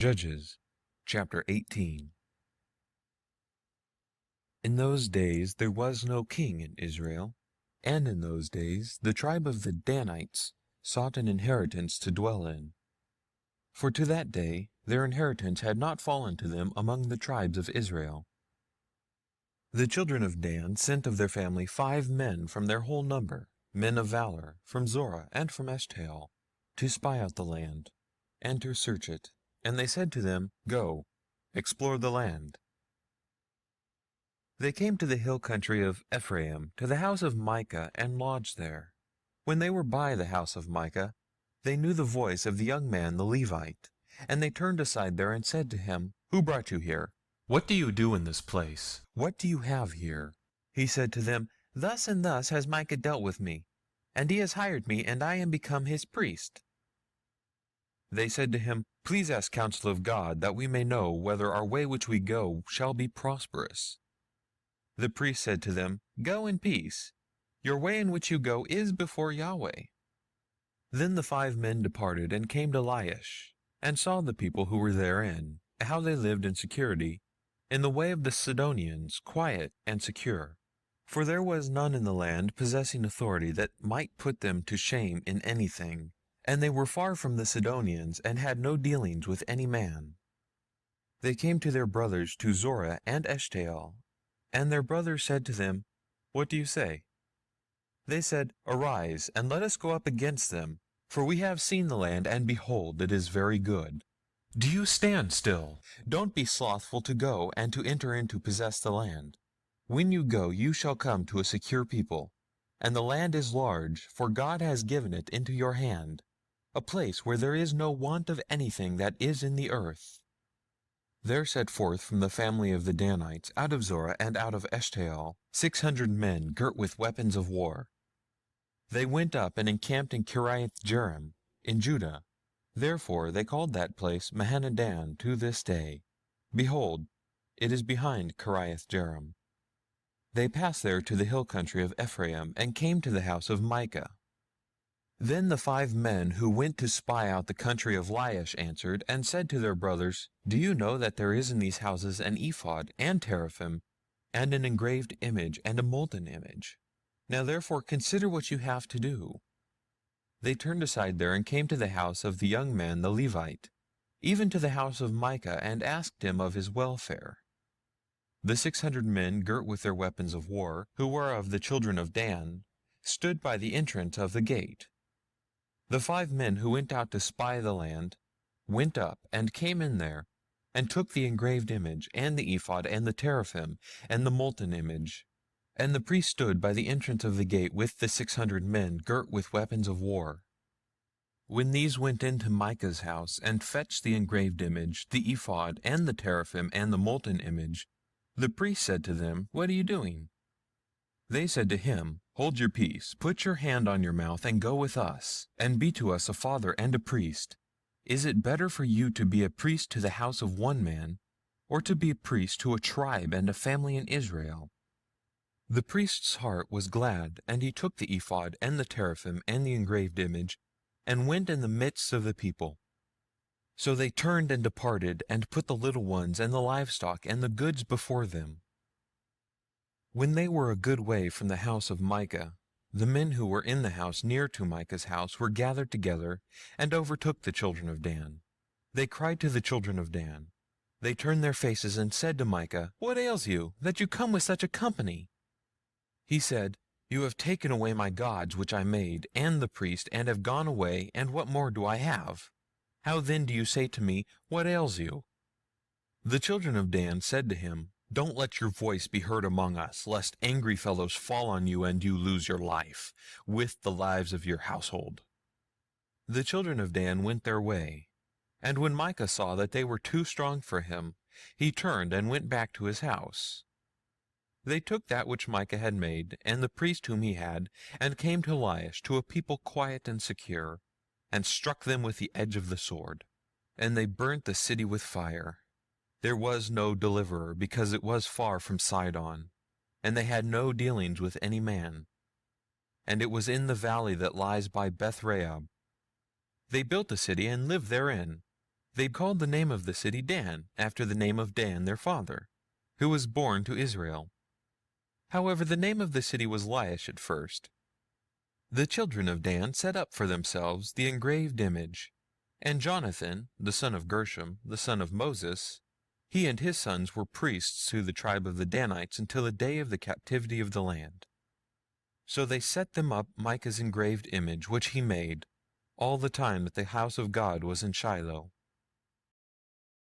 Judges, chapter 18. In those days there was no king in Israel, and in those days the tribe of the Danites sought an inheritance to dwell in. For to that day their inheritance had not fallen to them among the tribes of Israel. The children of Dan sent of their family 5 men from their whole number, men of valor, from Zorah and from Eshtaol, to spy out the land, and to search it. And they said to them, Go, explore the land. They came to the hill country of Ephraim, to the house of Micah, and lodged there. When they were by the house of Micah, they knew the voice of the young man the Levite, and they turned aside there and said to him, Who brought you here? What do you do in this place? What do you have here? He said to them, Thus and thus has Micah dealt with me, and he has hired me, and I am become his priest. They said to him, Please ask counsel of God, that we may know whether our way which we go shall be prosperous. The priest said to them, Go in peace. Your way in which you go is before Yahweh. Then the 5 men departed and came to Laish, and saw the people who were therein, how they lived in security, in the way of the Sidonians, quiet and secure. For there was none in the land possessing authority that might put them to shame in anything, and they were far from the Sidonians, and had no dealings with any man. They came to their brothers to Zorah and Eshtaol, and their brothers said to them, What do you say? They said, Arise, and let us go up against them, for we have seen the land, and behold, it is very good. Do you stand still? Don't be slothful to go and to enter in to possess the land. When you go, you shall come to a secure people, and the land is large, for God has given it into your hand, a place where there is no want of anything that is in the earth. There set forth from the family of the Danites, out of Zorah and out of Eshtaol, 600 men girt with weapons of war. They went up and encamped in Kiriath-Jearim, in Judah. Therefore they called that place Mahaneh-dan to this day. Behold, it is behind Kiriath-Jearim. They passed there to the hill country of Ephraim, and came to the house of Micah. Then the 5 men who went to spy out the country of Laish answered, and said to their brothers, Do you know that there is in these houses an ephod, and teraphim, and an engraved image, and a molten image? Now therefore consider what you have to do. They turned aside there, and came to the house of the young man the Levite, even to the house of Micah, and asked him of his welfare. The 600 men girt with their weapons of war, who were of the children of Dan, stood by the entrance of the gate. The 5 men who went out to spy the land went up and came in there, and took the engraved image, and the ephod, and the teraphim, and the molten image. And the priest stood by the entrance of the gate with the 600 men girt with weapons of war. When these went into Micah's house, and fetched the engraved image, the ephod, and the teraphim, and the molten image, the priest said to them, What are you doing? They said to him, Hold your peace, put your hand on your mouth, and go with us, and be to us a father and a priest. Is it better for you to be a priest to the house of one man, or to be a priest to a tribe and a family in Israel? The priest's heart was glad, and he took the ephod, and the teraphim, and the engraved image, and went in the midst of the people. So they turned and departed, and put the little ones, and the livestock, and the goods before them. When they were a good way from the house of Micah, the men who were in the house near to Micah's house were gathered together, and overtook the children of Dan. They cried to the children of Dan. They turned their faces and said to Micah, What ails you, that you come with such a company? He said, You have taken away my gods which I made, and the priest, and have gone away, and what more do I have? How then do you say to me, What ails you? The children of Dan said to him, Don't let your voice be heard among us, lest angry fellows fall on you and you lose your life, with the lives of your household. The children of Dan went their way, and when Micah saw that they were too strong for him, he turned and went back to his house. They took that which Micah had made, and the priest whom he had, and came to Laish, to a people quiet and secure, and struck them with the edge of the sword. And they burnt the city with fire. There was no deliverer, because it was far from Sidon, and they had no dealings with any man. And it was in the valley that lies by Beth-Rahab. They built a city and lived therein, They called the name of the city Dan, after the name of Dan their father, who was born to Israel. However, the name of the city was Laish at first. The children of Dan set up for themselves the engraved image, and Jonathan, the son of Gershom, the son of Moses, he and his sons were priests to the tribe of the Danites until the day of the captivity of the land. So they set them up Micah's engraved image which he made, all the time that the house of God was in Shiloh.